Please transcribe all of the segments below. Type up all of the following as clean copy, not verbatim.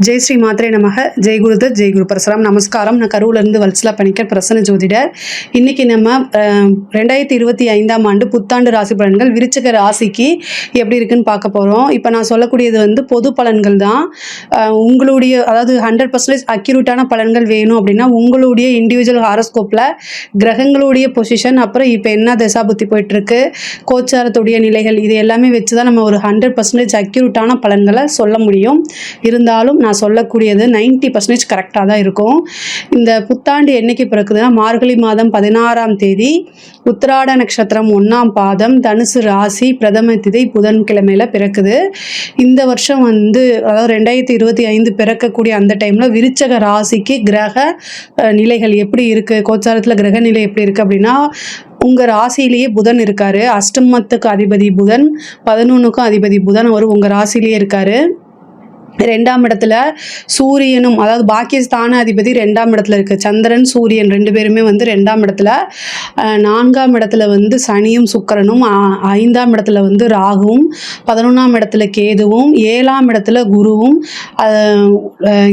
ஜெய் ஸ்ரீ மாத்ரே நமக. ஜெய் குருதத், ஜெய் குரு பரசுராம். நமஸ்காரம். நான் கரூர்லேருந்து வல்சலா பணிக்கர், பிரசன்ன ஜோதிடர். இன்றைக்கி நம்ம 2025ஆம் ஆண்டு புத்தாண்டு ராசி பலன்கள் விருச்சிக ராசிக்கு எப்படி இருக்குன்னு பார்க்க போகிறோம். இப்போ நான் சொல்லக்கூடியது பொது பலன்கள் தான். உங்களுடைய அதாவது 100% அக்யூரேட்டான பலன்கள் வேணும் அப்படின்னா உங்களுடைய இண்டிவிஜுவல் ஹாரோஸ்கோப்பில் கிரகங்களுடைய பொசிஷன், அப்புறம் இப்போ என்ன தசாபுத்தி போயிட்டுருக்கு, கோச்சாரத்துடைய நிலைகள், இது எல்லாமே வச்சு தான் நம்ம ஒரு 100% அக்யூரேட்டான பலன்களை சொல்ல முடியும். இருந்தாலும் நான் சொல்லக்கூடியது 90% கரெக்டாக தான் இருக்கும். இந்த புத்தாண்டு என்னைக்கு பிறக்குதுன்னா மார்கழி மாதம் 16ஆம் தேதி, உத்திராட நட்சத்திரம் 1ஆம் பாதம், தனுசு ராசி, பிரதம திதி புதன்கிழமையில் பிறக்குது. இந்த வருஷம் அதாவது 2025 பிறக்கக்கூடிய அந்த டைமில் விருச்சக ராசிக்கு கிரக நிலைகள் எப்படி இருக்குது, கோச்சாரத்தில் கிரக நிலை எப்படி இருக்குது அப்படின்னா, உங்கள் ராசியிலேயே புதன் இருக்கார். அஷ்டமத்துக்கு அதிபதி புதன், 11க்கும் அதிபதி புதன், அவர் உங்கள் ராசியிலேயே இருக்கார். 2ஆம் இடத்துல சூரியனும், அதாவது பாக்கியஸ்தான அதிபதி 2ஆம் இடத்துல இருக்குது. சந்திரன் சூரியன் 2 பேருமே 2ஆம் இடத்துல. 4ஆம் இடத்துல சனியும் சுக்கிரனும், 5ஆம் இடத்துல ராகுவும், 11ஆம் இடத்துல கேதுவும், 7ஆம் இடத்துல குருவும்,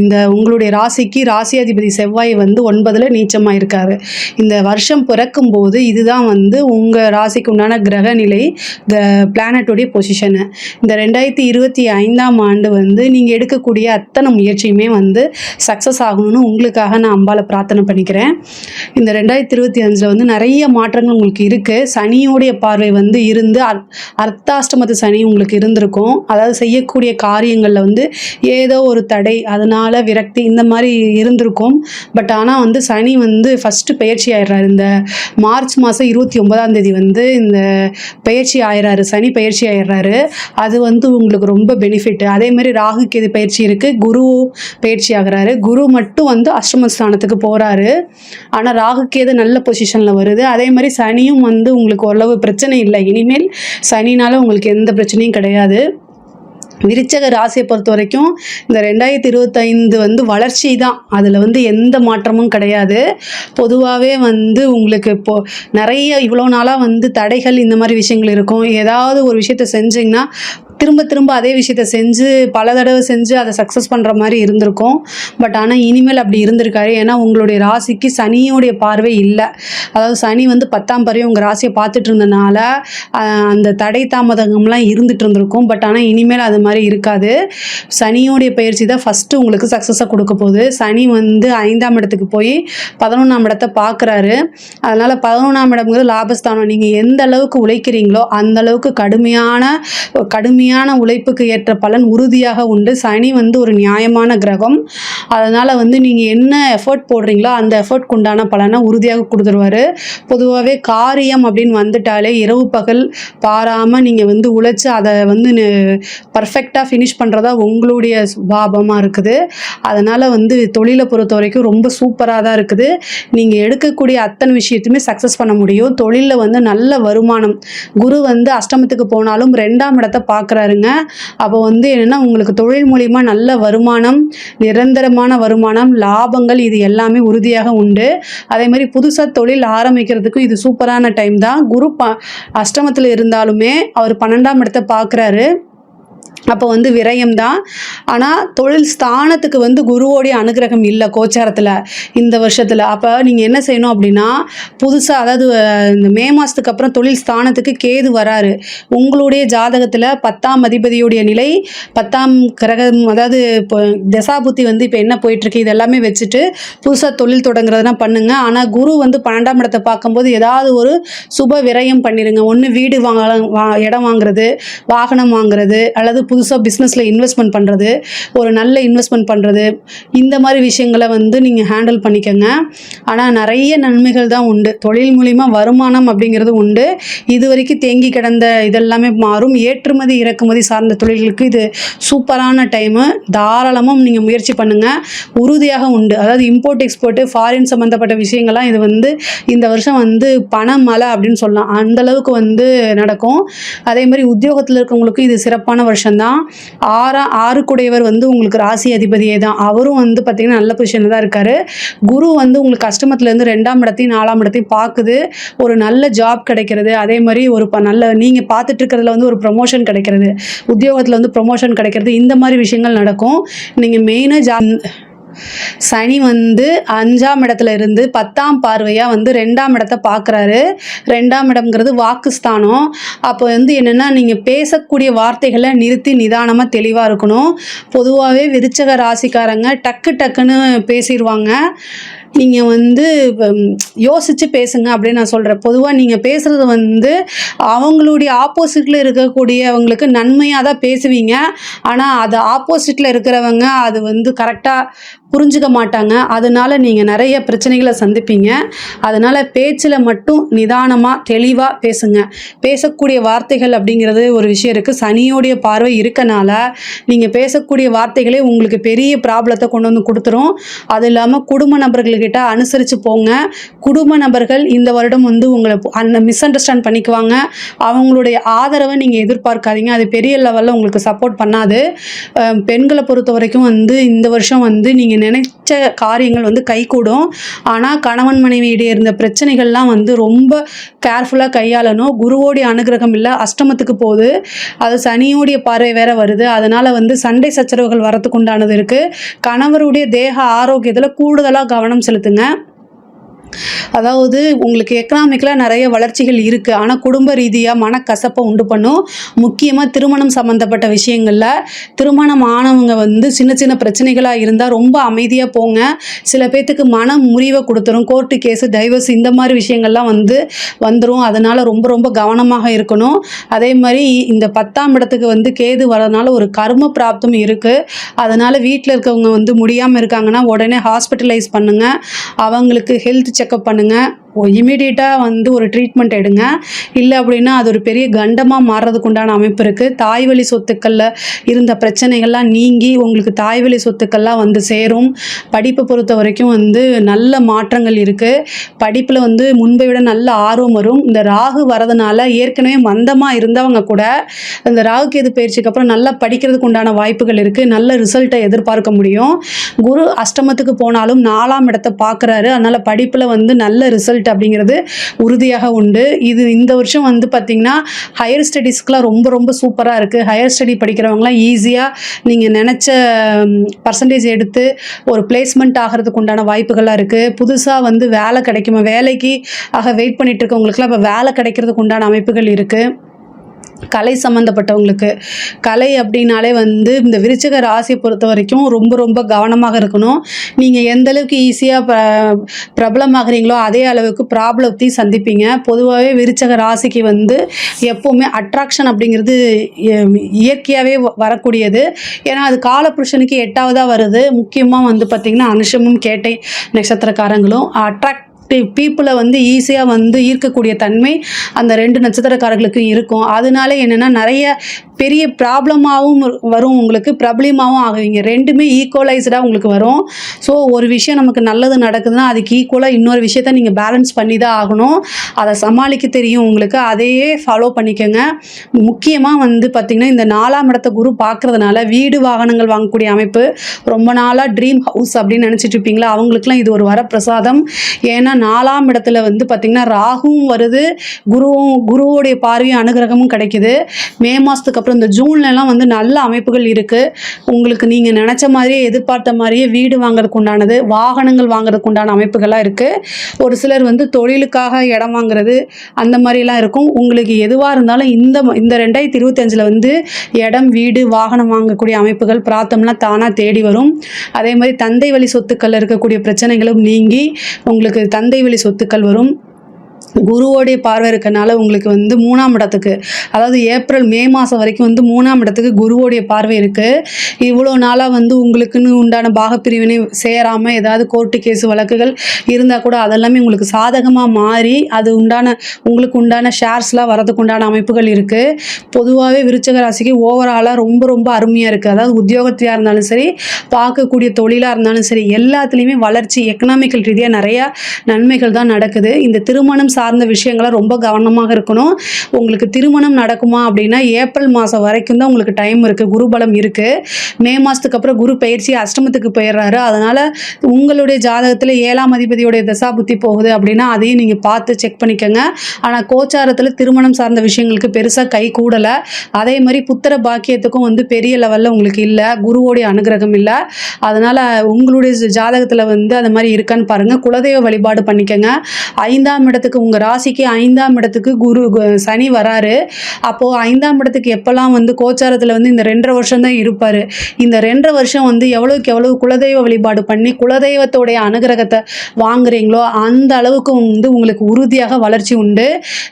இந்த உங்களுடைய ராசிக்கு ராசி அதிபதி செவ்வாய் 9ல் நீச்சமாக இருக்காரு. இந்த வருஷம் பிறக்கும் போது இதுதான் உங்கள் ராசிக்கு உண்டான கிரக நிலை, பிளானட்டோடைய பொசிஷனு. இந்த 2025ஆம் ஆண்டு நீங்கள் எடுக்கக்கூடிய அத்தனை முயற்சியுமே சக்ஸஸ் ஆகணும்னு உங்களுக்காக நான் அம்பால பிரார்த்தனை பண்ணிக்கிறேன். இந்த 2025 நிறைய மாற்றங்கள் உங்களுக்கு இருக்குது. சனியோடைய பார்வை இருந்து அர்த்தாஷ்டமத்து சனி உங்களுக்கு இருந்திருக்கும். அதாவது செய்யக்கூடிய காரியங்களில் ஏதோ ஒரு தடை, அதனால விரக்தி, இந்த மாதிரி இருந்திருக்கும். பட் ஆனால் சனி ஃபஸ்ட்டு பயிற்சி ஆயிடுறாரு. இந்த மார்ச் மாதம் 29ஆம் தேதி இந்த பயிற்சி ஆயிடுறாரு, சனி பயிற்சி ஆயிடுறாரு. அது உங்களுக்கு ரொம்ப பெனிஃபிட். அதேமாதிரி ராகு கேது பயிற்சி இருக்குது, குரு பயிற்சி ஆகிறாரு. குரு மட்டும் அஷ்டமஸ்தானத்துக்கு போகிறாரு. ஆனால் ராகு கேது நல்ல பொசிஷனில் வருது. அதே மாதிரி சனியும் உங்களுக்கு ஓரளவு பிரச்சனை இல்லை. இனிமேல் சனினால உங்களுக்கு எந்த பிரச்சனையும் கிடையாது. விருச்சக ராசியை பொறுத்த வரைக்கும் இந்த 2025 வளர்ச்சி தான். அதில் எந்த மாற்றமும் கிடையாது. பொதுவாகவே உங்களுக்கு இப்போது நிறைய இவ்வளோ நாளாக தடைகள், இந்த மாதிரி விஷயங்கள் இருக்கும். ஏதாவது ஒரு விஷயத்த செஞ்சிங்கன்னா திரும்ப திரும்ப அதே விஷயத்த செஞ்சு பல தடவை செஞ்சு அதை சக்ஸஸ் பண்ணுற மாதிரி இருந்திருக்கும். பட் ஆனால் இனிமேல் அப்படி இருந்திருக்காரு. ஏன்னா உங்களுடைய ராசிக்கு சனியோடைய பார்வை இல்லை. அதாவது சனி 10ஆம் பார்வை உங்கள் ராசியை பார்த்துட்டு இருந்தனால அந்த தடை தாமதங்கள்லாம் இருந்துகிட்டு இருந்திருக்கும். பட் ஆனால் இனிமேல் அது மாதிரி இருக்காது. சனியோடைய பயிற்சி தான் ஃபஸ்ட்டு உங்களுக்கு சக்ஸஸாக கொடுக்க போகுது. சனி 5ஆம் இடத்துக்கு போய் 11ஆம் இடத்தை பார்க்குறாரு. அதனால் 11ஆம் இடம்ங்கிறது லாபஸ்தானம். நீங்கள் எந்த அளவுக்கு உழைக்கிறீங்களோ அந்த அளவுக்கு கடுமையான உழைப்புக்கு ஏற்ற பலன் உறுதியாக உண்டு. சனி ஒரு நியாயமான கிரகம். அதனால் நீங்கள் என்ன எஃபர்ட் போடுறீங்களோ அந்த எஃபர்ட்க்கு உண்டான பலனை உறுதியாக கொடுத்துருவார். பொதுவாகவே காரியம் அப்படின்னு வந்துட்டாலே இரவு பகல் பாராமல் நீங்கள் உழைச்சி அதை பர்ஃபெக்டாக ஃபினிஷ் பண்ணுறதா உங்களுடைய சுபாவமாக இருக்குது. அதனால் தொழிலை பொறுத்த வரைக்கும் ரொம்ப சூப்பராக தான் இருக்குது. நீங்கள் எடுக்கக்கூடிய அத்தனை விஷயத்தையுமே சக்ஸஸ் பண்ண முடியும். தொழிலில் நல்ல வருமானம். குரு அஷ்டமத்துக்கு போனாலும் 2ஆம் இடத்தை பார்க்குறாருங்க. அப்போ என்னென்னா உங்களுக்கு தொழில் மூலிமா நல்ல வருமானம், நிரந்தரமான வருமானம், லாபங்கள், இது எல்லாமே உறுதியாக உண்டு. அதே மாதிரி புதுசாக தொழில் ஆரம்பிக்கிறதுக்கும் இது சூப்பரான டைம் தான். குரு அஷ்டமத்தில் இருந்தாலுமே அவர் 12ஆம் இடத்தை பார்க்குறாரு. அப்போ விரயம் தான். ஆனால் தொழில் ஸ்தானத்துக்கு குருவோடைய அனுகிரகம் இல்லை கோச்சாரத்தில் இந்த வருஷத்தில். அப்போ நீங்கள் என்ன செய்யணும் அப்படின்னா, புதுசாக அதாவது இந்த மே மாதத்துக்கு அப்புறம் தொழில் ஸ்தானத்துக்கு கேது வராரு. உங்களுடைய ஜாதகத்தில் 10ஆம் அதிபதியுடைய நிலை, 10ஆம் கிரகம், அதாவது இப்போ தசாபுத்தி இப்போ என்ன போயிட்டுருக்கு, இது எல்லாமே வச்சுட்டு புதுசாக தொழில் தொடங்குறதுனா பண்ணுங்கள். ஆனால் குரு 12ஆம் இடத்தை பார்க்கும்போது ஏதாவது ஒரு சுப விரயம் பண்ணிடுங்க. ஒன்று வீடு இடம் வாங்குறது, வாகனம் வாங்குறது, அல்லது புதுசாக பிஸ்னஸில் இன்வெஸ்ட்மெண்ட் பண்ணுறது, ஒரு நல்ல இன்வெஸ்ட்மெண்ட் பண்ணுறது, இந்த மாதிரி விஷயங்களை நீங்கள் ஹேண்டில் பண்ணிக்கோங்க. ஆனால் நிறைய நன்மைகள் தான் உண்டு. தொழில் மூலிமா வருமானம் அப்படிங்கிறது உண்டு. இது வரைக்கும் தேங்கி கிடந்த இதெல்லாமே மாறும். ஏற்றுமதி இறக்குமதி சார்ந்த தொழில்களுக்கு இது சூப்பரான டைமு. தாராளமாக நீங்கள் முயற்சி பண்ணுங்கள். உறுதியாக உண்டு. அதாவது இம்போர்ட் எக்ஸ்போர்ட்டு, ஃபாரின் சம்மந்தப்பட்ட விஷயங்கள்லாம் இது இந்த வருஷம் பணமழை அப்படின்னு சொல்லலாம். அந்தளவுக்கு நடக்கும். அதே மாதிரி உத்தியோகத்தில் இருக்கவங்களுக்கும் இது சிறப்பான வருஷம் வருஷம் தான். ஆறுக்குடையவர் வந்து உங்களுக்கு ராசி அதிபதியே தான். அவரும் வந்து பார்த்திங்கன்னா நல்ல பொசிஷனில் தான் இருக்கார். குரு வந்து உங்களுக்கு அஷ்டமத்துலேருந்து 2ஆம் இடத்தையும் 4ஆம் இடத்தையும் பார்க்குது. ஒரு நல்ல ஜாப் கிடைக்கிறது, அதே மாதிரி ஒரு நல்ல நீங்கள் பார்த்துட்டு இருக்கிறதுல வந்து ஒரு ப்ரொமோஷன் கிடைக்கிறது, உத்தியோகத்தில் வந்து ப்ரொமோஷன் கிடைக்கிறது, இந்த மாதிரி விஷயங்கள் நடக்கும். நீங்கள் மெயினாக சனி வந்து 5ஆம் இடத்துல இருந்து 10ஆம் பார்வையாக வந்து 2ஆம் இடத்தை பார்க்குறாரு. 2ஆம் இடம்ங்கிறது வாக்குஸ்தானம். அப்போ வந்து என்னென்னா, நீங்கள் பேசக்கூடிய வார்த்தைகளை நிறுத்தி நிதானமாக தெளிவாக இருக்கணும். பொதுவாகவே விருச்சக ராசிக்காரங்க டக்குன்னு பேசிடுவாங்க. நீங்கள் வந்து யோசித்து பேசுங்க அப்படின்னு நான் சொல்கிறேன். பொதுவாக நீங்கள் பேசுகிறது வந்து அவங்களுடைய ஆப்போசிட்டில் இருக்கக்கூடியவங்களுக்கு நன்மையாக தான் பேசுவீங்க. ஆனால் அது ஆப்போசிட்டில் இருக்கிறவங்க அது வந்து கரெக்டாக புரிஞ்சுக்க மாட்டாங்க. அதனால் நீங்கள் நிறைய பிரச்சனைகளை சந்திப்பீங்க. அதனால் பேச்சில் மட்டும் நிதானமாக தெளிவாக பேசுங்க. பேசக்கூடிய வார்த்தைகள் அப்படிங்கிறது ஒரு விஷயம் இருக்குது. சனியோடைய பார்வை இருக்கனால நீங்கள் பேசக்கூடிய வார்த்தைகளே உங்களுக்கு பெரிய ப்ராப்ளத்தை கொண்டு வந்து கொடுத்துரும். அது இல்லாமல் குடும்ப நபர்கள்கிட்ட அனுசரித்து போங்க. குடும்ப நபர்கள் இந்த வருடம் வந்து உங்களை மிஸ் அண்டர்ஸ்டாண்ட் பண்ணிக்குவாங்க. அவங்களுடைய ஆதரவை நீங்கள் எதிர்பார்க்காதீங்க. அது பெரிய லெவலில் உங்களுக்கு சப்போர்ட் பண்ணாது. பெண்களை பொறுத்த வரைக்கும் வந்து இந்த வருஷம் வந்து நீங்கள் நினைச்ச காரியங்கள் வந்து கைகூடும். ஆனால் கணவன் மனைவியிடையே இருந்த பிரச்சனைகள்லாம் வந்து ரொம்ப கேர்ஃபுல்லாக கையாளணும். குருவோடைய அனுகிரகம் இல்லை, அஷ்டமத்துக்கு போகுது. அது சனியோடைய பார்வை வேற வருது. அதனால் வந்து சண்டை சச்சரவுகள் வரத்துக்கு உண்டானது இருக்குது. கணவருடைய தேக ஆரோக்கியத்தில் கூடுதலாக கவனம் செலுத்துங்க. அதாவது உங்களுக்கு எக்கனாமிக்கலாக நிறைய வளர்ச்சிகள் இருக்குது. ஆனால் குடும்ப ரீதியாக மனக்கசப்பை உண்டு பண்ணும். முக்கியமாக திருமணம் சம்மந்தப்பட்ட விஷயங்களில் திருமணம் ஆனவங்க வந்து சின்ன சின்ன பிரச்சனைகளாக இருந்தால் ரொம்ப அமைதியாக போங்க. சில பேர்த்துக்கு மன முறிவை கொடுத்துரும். கோர்ட்டு கேஸு, டைவர்ஸ் இந்த மாதிரி விஷயங்கள்லாம் வந்துடும். அதனால் ரொம்ப கவனமாக இருக்கணும். அதே மாதிரி இந்த 10ஆம் இடத்துக்கு வந்து கேது வரதுனால ஒரு கர்ம பிராப்தம் இருக்குது. அதனால் வீட்டில் இருக்கவங்க வந்து முடியாமல் இருக்காங்கன்னா உடனே ஹாஸ்பிட்டலைஸ் பண்ணுங்கள். அவங்களுக்கு ஹெல்த் செக்கப் பண்ணுங்கள். இமீடியட்டாக வந்து ஒரு ட்ரீட்மெண்ட் எடுங்க. இல்லை அப்படின்னா அது ஒரு பெரிய கண்டமாக மாறுறதுக்கு உண்டான அமைப்பு இருக்குது. தாய்வழி சொத்துக்களில் இருந்த பிரச்சனைகள்லாம் நீங்கி உங்களுக்கு தாய்வழி சொத்துக்கள்லாம் வந்து சேரும். படிப்பை பொறுத்த வரைக்கும் வந்து நல்ல மாற்றங்கள் இருக்குது. படிப்பில் வந்து முன்பை விட நல்ல ஆர்வம் வரும். இந்த ராகு வரதுனால ஏற்கனவே மந்தமாக இருந்தவங்க கூட இந்த ராகு கேது பயிற்சிக்கு அப்புறம் நல்லா படிக்கிறதுக்கு உண்டான வாய்ப்புகள் இருக்குது. நல்ல ரிசல்ட்டை எதிர்பார்க்க முடியும். குரு அஷ்டமத்துக்கு போனாலும் 4ஆம் இடத்தை பார்க்குறாரு. அதனால் படிப்பில் வந்து நல்ல ரிசல்ட் அப்படிங்கிறது உறுதியாக உண்டு. இது இந்த வருஷம் வந்து பார்த்திங்கன்னா ஹையர் ஸ்டடீஸ்க்குலாம் ரொம்ப சூப்பராக இருக்குது. ஹையர் ஸ்டடி படிக்கிறவங்களாம் ஈஸியாக நீங்கள் நினச்ச பர்சன்டேஜ் எடுத்து ஒரு பிளேஸ்மெண்ட் ஆகிறதுக்கு உண்டான வாய்ப்புகளாக இருக்குது. புதுசாக வந்து வேலை கிடைக்குமா, வேலைக்கு வெயிட் பண்ணிட்டு இருக்கவங்களுக்குலாம் இப்போ வேலை கிடைக்கிறதுக்கு உண்டான அமைப்புகள் இருக்குது. கலை சம்மந்தப்பட்டவங்களுக்கு கலை அப்படின்னாலே வந்து இந்த விருச்சிக ராசியை பொறுத்த வரைக்கும் ரொம்ப கவனமாக இருக்கணும். நீங்கள் எந்த அளவுக்கு ஈஸியாக பிரபலமாகறீங்களோ அதே அளவுக்கு ப்ராப்ளத்தையும் சந்திப்பீங்க. பொதுவாகவே விருச்சிக ராசிக்கு வந்து எப்போவுமே அட்ராக்ஷன் அப்படிங்கிறது இயற்கையாகவே வரக்கூடியது. ஏன்னா அது காலபுருஷனுக்கு 8ஆவதாக வருது. முக்கியமாக வந்து பார்த்திங்கன்னா அனுஷமும் கேட்டை நட்சத்திரக்காரங்களும் பீப்புளை வந்து ஈஸியாக வந்து ஈர்க்கக்கூடிய தன்மை அந்த 2 நட்சத்திரக்காரர்களுக்கு இருக்கும். அதனால என்னென்னா நிறைய பெரிய ப்ராப்ளமாகவும் வரும், உங்களுக்கு ப்ராப்ளமாகவும் ஆகுவீங்க. ரெண்டுமே ஈக்குவலைஸ்டாக உங்களுக்கு வரும். ஸோ ஒரு விஷயம் நமக்கு நல்லது நடக்குதுன்னா அதுக்கு ஈக்குவலாக இன்னொரு விஷயத்த நீங்கள் பேலன்ஸ் பண்ணி தான் ஆகணும். அதை சமாளிக்க தெரியும் உங்களுக்கு, அதையே ஃபாலோ பண்ணிக்கோங்க. முக்கியமாக வந்து பார்த்திங்கன்னா இந்த 4ஆம் இடத்த குரு பார்க்குறதுனால வீடு வாகனங்கள் வாங்கக்கூடிய அமைப்பு, ரொம்ப நாளாக ட்ரீம் ஹவுஸ் அப்படின்னு நினச்சிட்டு இருப்பீங்களா, அவங்களுக்குலாம் இது ஒரு வரப்பிரசாதம். ஏன்னா 4ஆம் இடத்துல வந்து பார்த்திங்கன்னா ராகுவும் வருது, குருவோடைய பார்வையும் அனுகிரகமும் கிடைக்குது. மே மாதத்துக்கு அப்புறம் இந்த ஜூன்லலாம் வந்து நல்ல அமைப்புகள் இருக்குது. உங்களுக்கு நீங்கள் நினச்ச மாதிரியே எதிர்பார்த்த மாதிரியே வீடு வாங்குறதுக்கு உண்டானது, வாகனங்கள் வாங்குறதுக்கு உண்டான அமைப்புகள்லாம் இருக்குது. ஒரு சிலர் வந்து தொழிலுக்காக இடம் வாங்குறது அந்த மாதிரிலாம் இருக்கும். உங்களுக்கு எதுவாக இருந்தாலும் இந்த 2025 வந்து இடம், வீடு, வாகனம் வாங்கக்கூடிய அமைப்புகள் பிராத்தம்லாம் தானாக தேடி வரும். அதே மாதிரி தந்தை வழி சொத்துக்கள் இருக்கக்கூடிய பிரச்சனைகளும் நீங்கி உங்களுக்கு தந்தை வழி சொத்துக்கள் வரும். குருவோடைய பார்வை இருக்கனால உங்களுக்கு வந்து 3ஆம் இடத்துக்கு, அதாவது ஏப்ரல் மே மாதம் வரைக்கும் வந்து 3ஆம் இடத்துக்கு குருவோடைய பார்வை இருக்குது. இவ்வளோ நாளாக வந்து உங்களுக்குன்னு உண்டான பாகப்பிரிவினை சேராமல் ஏதாவது கோர்ட்டு கேஸு வழக்குகள் இருந்தால் கூட அதெல்லாமே உங்களுக்கு சாதகமாக மாறி அது உங்களுக்கு உண்டான ஷேர்ஸ்லாம் வரதுக்கு உண்டான அமைப்புகள் இருக்குது. பொதுவாகவே விருச்சிக ராசிக்கு ஓவராலாக ரொம்ப அருமையாக இருக்குது. அதாவது உத்தியோகத்தையாக இருந்தாலும் சரி, பார்க்கக்கூடிய தொழிலாக இருந்தாலும் சரி, எல்லாத்துலேயுமே வளர்ச்சி, எக்கனாமிக்கல் ரீதியாக நிறையா நன்மைகள் தான் நடக்குது. இந்த திருமணம் சார்ந்த விஷயங்களை ரொம்ப கவனமாக இருக்கணும். உங்களுக்கு திருமணம் நடக்குமா அப்படின்னா ஏப்ரல் மாதம் வரைக்கும் தான் உங்களுக்கு டைம் இருக்குது, குருபலம் இருக்குது. மே மாதத்துக்கு அப்புறம் குரு பயிற்சி அஷ்டமத்துக்கு போயிடுறாரு. அதனால் உங்களுடைய ஜாதகத்தில் 7ஆம் அதிபதியோடைய தசா புத்தி போகுது அப்படின்னா அதையும் நீங்கள் பார்த்து செக் பண்ணிக்கோங்க. ஆனால் கோச்சாரத்தில் திருமணம் சார்ந்த விஷயங்களுக்கு பெருசாக கை கூடலை. அதே மாதிரி புத்திர பாக்கியத்துக்கும் வந்து பெரிய லெவலில் உங்களுக்கு இல்லை, குருவோடைய அனுகிரகம் இல்லை. அதனால் உங்களுடைய ஜாதகத்தில் வந்து அது மாதிரி இருக்கான்னு பாருங்கள். குலதெய்வ வழிபாடு பண்ணிக்கோங்க. 5ஆம் இடத்துக்கு உங்கள் ராசிக்கு 5ஆம் இடத்துக்கு சனி வராரு. அப்போது 5ஆம் இடத்துக்கு எப்போல்லாம் வந்து கோச்சாரத்தில் வந்து இந்த 2.5 வருஷம் தான் இருப்பார். இந்த 2.5 வருஷம் வந்து எவ்வளோக்கு எவ்வளோ குலதெய்வ வழிபாடு பண்ணி குலதெய்வத்தோடைய அனுகிரகத்தை வாங்குறீங்களோ அந்த அளவுக்கு வந்து உங்களுக்கு உறுதியாக வளர்ச்சி உண்டு.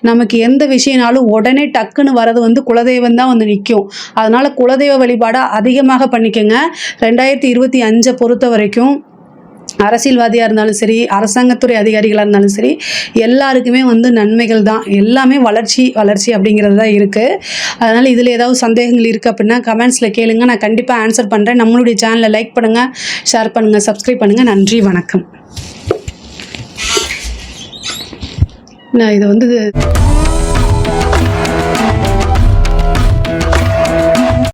நமக்கு எந்த விஷயம்னாலும் உடனே டக்குன்னு வரது வந்து குலதெய்வம் தான் வந்து நிற்கும். அதனால் குலதெய்வ வழிபாடை அதிகமாக பண்ணிக்கோங்க. 2025 பொறுத்த வரைக்கும் அரசியல்வாதியாக இருந்தாலும் சரி, அரசாங்கத்துறை அதிகாரிகளாக இருந்தாலும் சரி, எல்லாருக்குமே வந்து நன்மைகள் தான். எல்லாமே வளர்ச்சி வளர்ச்சி அப்படிங்கிறது தான் இருக்குது. அதனால் இதில் ஏதாவது சந்தேகங்கள் இருக்குது அப்படின்னா கமெண்ட்ஸில் கேளுங்க, நான் கண்டிப்பாக ஆன்சர் பண்ணுறேன். நம்மளுடைய சேனலை லைக் பண்ணுங்கள், ஷேர் பண்ணுங்கள், சப்ஸ்கிரைப் பண்ணுங்கள். நன்றி, வணக்கம். நான் இதை வந்து